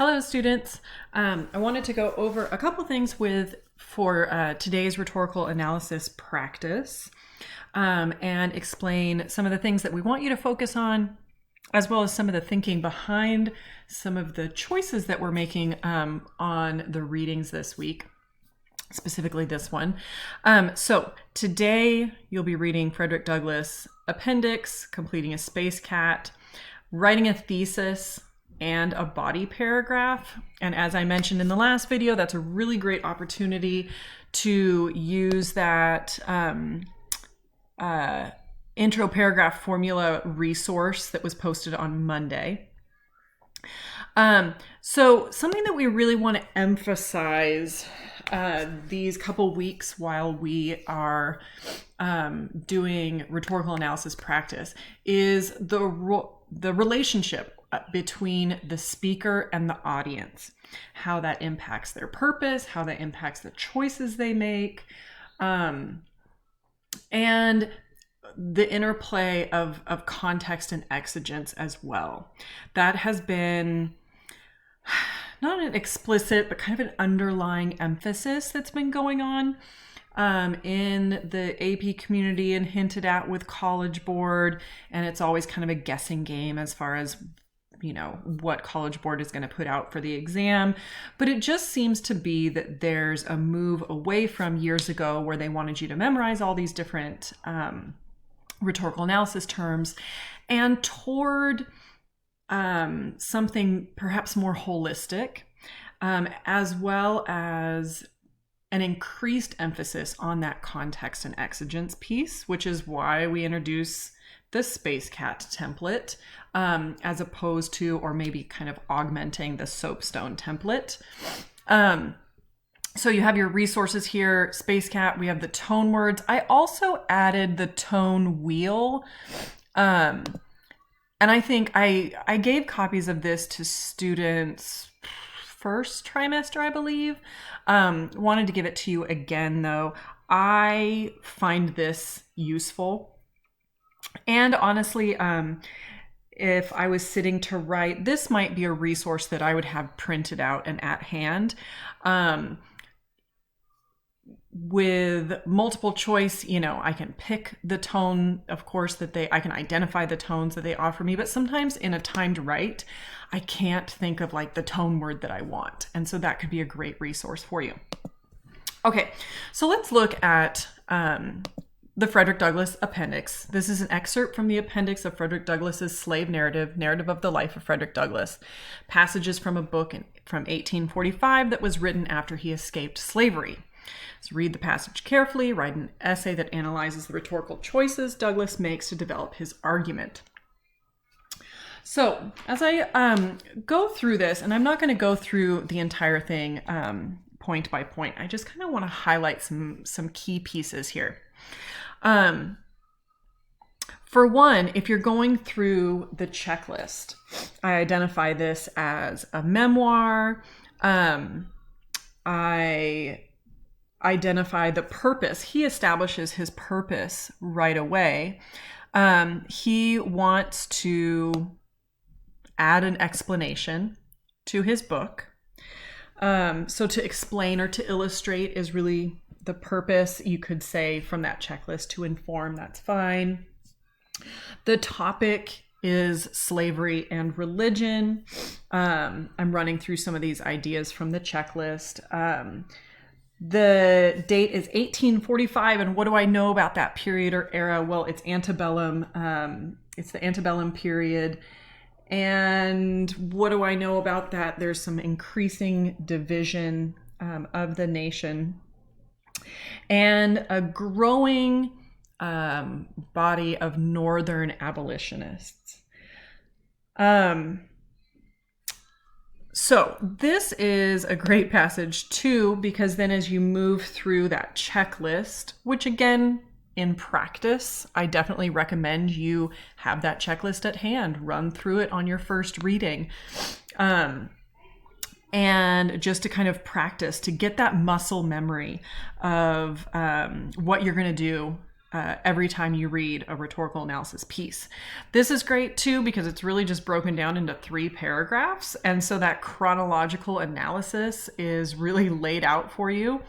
Hello, students. I wanted to go over a couple things for today's rhetorical analysis practice and explain some of the things that we want you to focus on, as well as some of the thinking behind some of the choices that we're making on the readings this week, specifically this one. So today you'll be reading Frederick Douglass' Appendix, completing a space cat, writing a thesis, and a body paragraph. And as I mentioned in the last video, that's a really great opportunity to use that intro paragraph formula resource that was posted on Monday. So something that we really want to emphasize these couple weeks while we are doing rhetorical analysis practice is the relationship between the speaker and the audience, how that impacts their purpose, how that impacts the choices they make, and the interplay of context and exigence as well. That has been not an explicit, but kind of an underlying emphasis that's been going on in the AP community and hinted at with College Board. And it's always kind of a guessing game as far as, you know, what College Board is going to put out for the exam. But it just seems to be that there's a move away from years ago where they wanted you to memorize all these different rhetorical analysis terms and toward something perhaps more holistic, as well as an increased emphasis on that context and exigence piece, which is why we introduce the Space Cat template, as opposed to, or maybe kind of augmenting the soapstone template. So you have your resources here, Space Cat, we have the tone words. I also added the tone wheel. And I think I gave copies of this to students first trimester, I believe. Wanted to give it to you again, though. I find this useful. And honestly, if I was sitting to write, this might be a resource that I would have printed out and at hand. With multiple choice, you know, I can pick the tone, of course, I can identify the tones that they offer me, but sometimes in a timed write, I can't think of like the tone word that I want. And so that could be a great resource for you. Okay, so let's look at the Frederick Douglass Appendix. This is an excerpt from the appendix of Frederick Douglass's Slave Narrative of the Life of Frederick Douglass. Passages from a book from 1845 that was written after he escaped slavery. So read the passage carefully, write an essay that analyzes the rhetorical choices Douglass makes to develop his argument. So as I go through this, and I'm not going to go through the entire thing point by point, I just kind of want to highlight some key pieces here. For one, if you're going through the checklist, I identify this as a memoir. I identify the purpose. He establishes his purpose right away. He wants to add an explanation to his book. So to explain or to illustrate is really the purpose. You could say from that checklist to inform, that's fine. The topic is slavery and religion. I'm running through some of these ideas from the checklist. The date is 1845, and what do I know about that period or era? Well, it's antebellum. It's the antebellum period. And what do I know about that? There's some increasing division of the nation and a growing body of Northern abolitionists. So this is a great passage too, because then as you move through that checklist, which again, in practice, I definitely recommend you have that checklist at hand, run through it on your first reading. And just to kind of practice, to get that muscle memory of what you're going to do every time you read a rhetorical analysis piece. This is great too because it's really just broken down into 3 paragraphs. And so that chronological analysis is really laid out for you.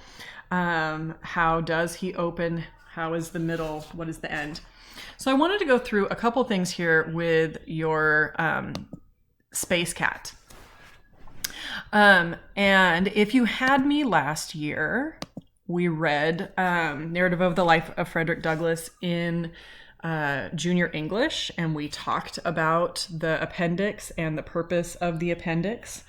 How does he open? How is the middle? What is the end? So I wanted to go through a couple things here with your Space Cat. And if you had me last year, we read Narrative of the Life of Frederick Douglass in junior English, and we talked about the appendix and the purpose of the appendix.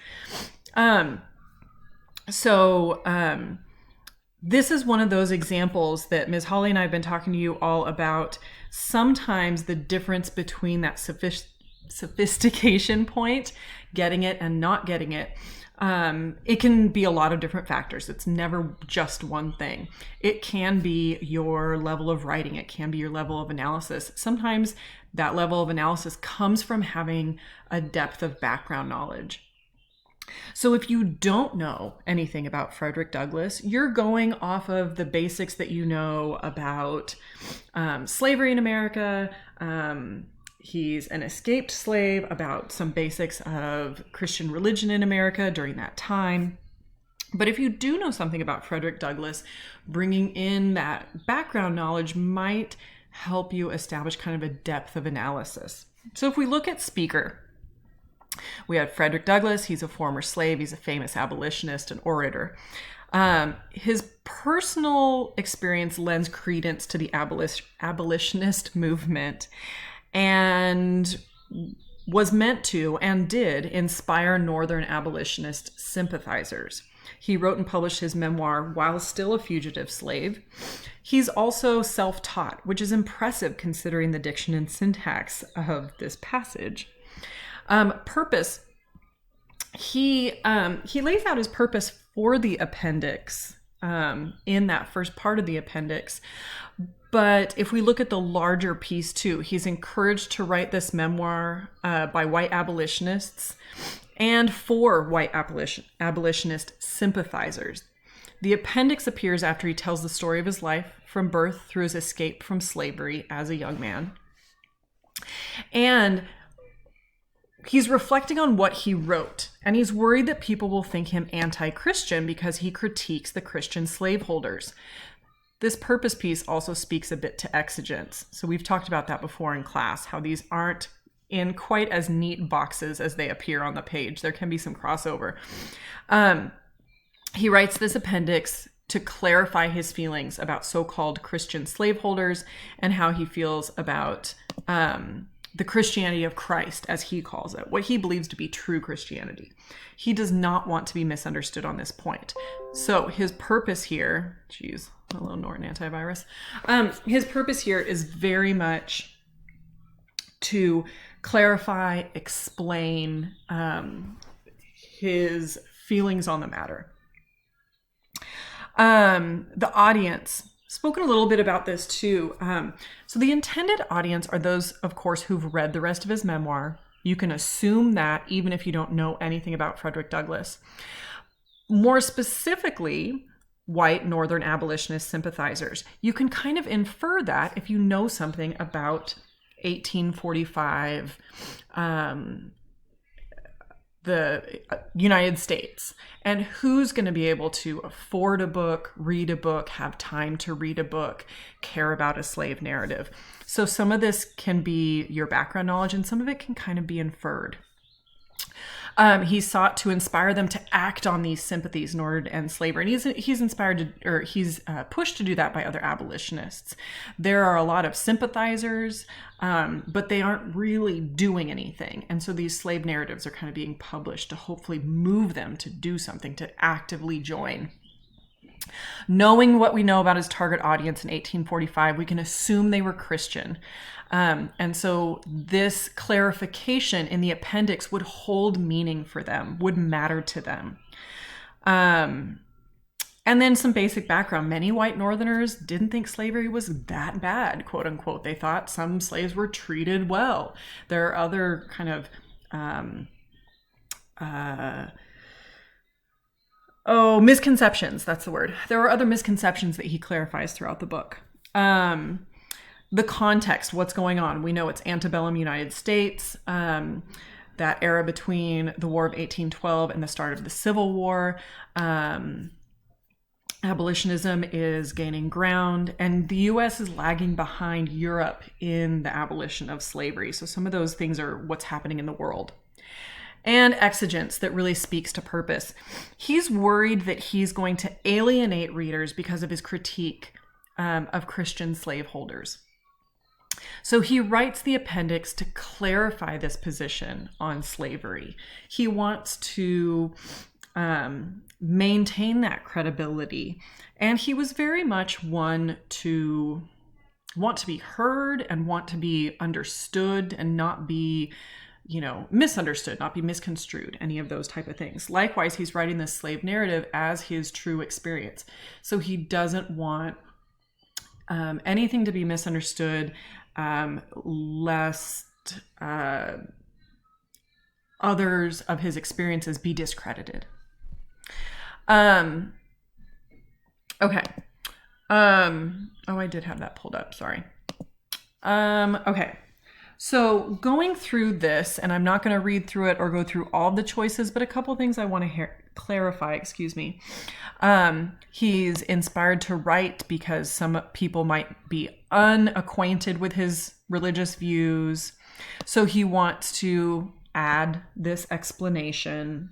This is one of those examples that Ms. Holly and I have been talking to you all about. Sometimes the difference between that sophistication point, getting it and not getting it, it can be a lot of different factors. It's never just one thing. It can be your level of writing. It can be your level of analysis. Sometimes that level of analysis comes from having a depth of background knowledge. So if you don't know anything about Frederick Douglass, you're going off of the basics that you know about slavery in America. He's an escaped slave, about some basics of Christian religion in America during that time. But if you do know something about Frederick Douglass, bringing in that background knowledge might help you establish kind of a depth of analysis. So if we look at speaker, we have Frederick Douglass. He's a former slave. He's a famous abolitionist and orator. His personal experience lends credence to the abolitionist movement and was meant to and did inspire Northern abolitionist sympathizers. He wrote and published his memoir while still a fugitive slave. He's also self-taught, which is impressive considering the diction and syntax of this passage. Purpose. He lays out his purpose for the appendix in that first part of the appendix. But if we look at the larger piece too, he's encouraged to write this memoir by white abolitionists and for white abolitionist sympathizers. The appendix appears after he tells the story of his life from birth through his escape from slavery as a young man. And he's reflecting on what he wrote, and he's worried that people will think him anti-Christian because he critiques the Christian slaveholders. This purpose piece also speaks a bit to exigence. So we've talked about that before in class, how these aren't in quite as neat boxes as they appear on the page. There can be some crossover. He writes this appendix to clarify his feelings about so-called Christian slaveholders and how he feels about the Christianity of Christ, as he calls it, what he believes to be true Christianity. He does not want to be misunderstood on this point. So his purpose here, hello Norton antivirus. His purpose here is very much to clarify, explain his feelings on the matter. The audience. Spoken a little bit about this too. So the intended audience are those, of course, who've read the rest of his memoir. You can assume that even if you don't know anything about Frederick Douglass. More specifically, white Northern abolitionist sympathizers. You can kind of infer that if you know something about 1845, the United States, and who's going to be able to afford a book, read a book, have time to read a book, care about a slave narrative. So some of this can be your background knowledge and some of it can kind of be inferred. He sought to inspire them to act on these sympathies in order to end slavery. And he's inspired to, or he's pushed to do that by other abolitionists. There are a lot of sympathizers, but they aren't really doing anything. And so these slave narratives are kind of being published to hopefully move them to do something, to actively join. Knowing what we know about his target audience in 1845, we can assume they were Christian. And so this clarification in the appendix would hold meaning for them, would matter to them. And then some basic background. Many white Northerners didn't think slavery was that bad, quote unquote. They thought some slaves were treated well. There are other kind of misconceptions. That's the word. There are other misconceptions that he clarifies throughout the book. the context, what's going on. We know it's antebellum United States, that era between the War of 1812 and the start of the Civil War. Abolitionism is gaining ground, and the U.S. is lagging behind Europe in the abolition of slavery. So some of those things are what's happening in the world. And exigence that really speaks to purpose. He's worried that he's going to alienate readers because of his critique of Christian slaveholders. So he writes the appendix to clarify this position on slavery. He wants to maintain that credibility. And he was very much one to want to be heard and want to be understood and not be, misunderstood, not be misconstrued, any of those type of things. Likewise, he's writing this slave narrative as his true experience. So he doesn't want anything to be misunderstood, lest others of his experiences be discredited. Okay. I did have that pulled up. Sorry. Okay. So going through this, and I'm not going to read through it or go through all the choices, but a couple things I want to clarify, He's inspired to write because some people might be unacquainted with his religious views. So he wants to add this explanation.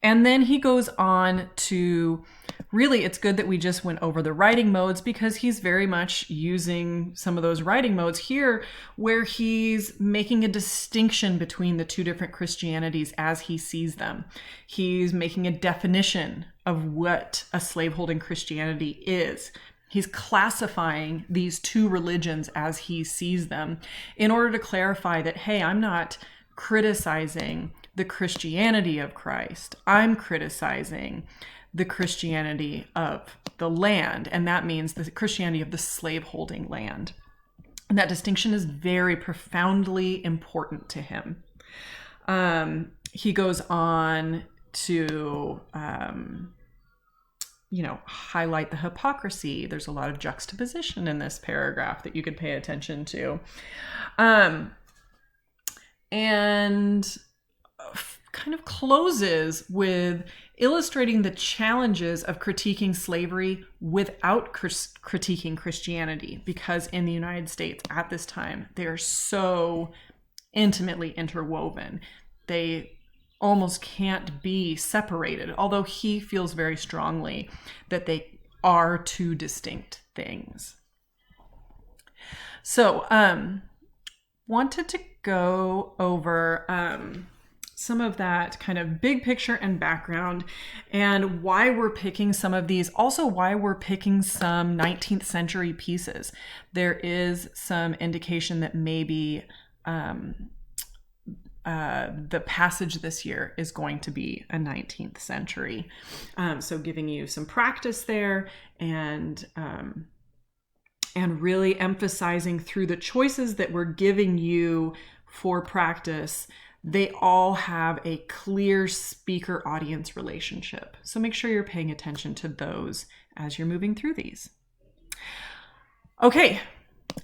And then he goes on to, really, it's good that we just went over the writing modes because he's very much using some of those writing modes here where he's making a distinction between the two different Christianities as he sees them. He's making a definition of what a slaveholding Christianity is. He's classifying these two religions as he sees them in order to clarify that, hey, I'm not criticizing the Christianity of Christ. I'm criticizing the Christianity of the land, and that means the Christianity of the slaveholding land. And that distinction is very profoundly important to him. He goes on to, highlight the hypocrisy. There's a lot of juxtaposition in this paragraph that you could pay attention to. And kind of closes with illustrating the challenges of critiquing slavery without critiquing Christianity, because in the United States at this time, they are so intimately interwoven. They almost can't be separated, although he feels very strongly that they are two distinct things. So, wanted to go over some of that kind of big picture and background and why we're picking some of these, also why we're picking some 19th century pieces. There is some indication that maybe the passage this year is going to be a 19th century. So giving you some practice there and really emphasizing through the choices that we're giving you for practice, they all have a clear speaker-audience relationship. So make sure you're paying attention to those as you're moving through these. Okay.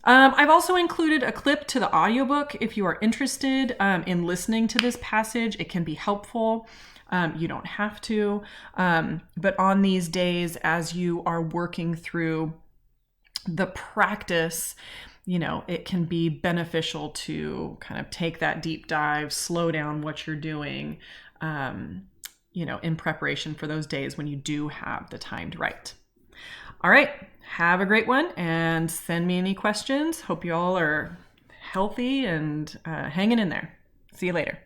I've also included a clip to the audiobook if you are interested in listening to this passage. It can be helpful. You don't have to. But on these days, as you are working through the practice, it can be beneficial to kind of take that deep dive, slow down what you're doing, in preparation for those days when you do have the time to write. All right. Have a great one and send me any questions. Hope you all are healthy and hanging in there. See you later.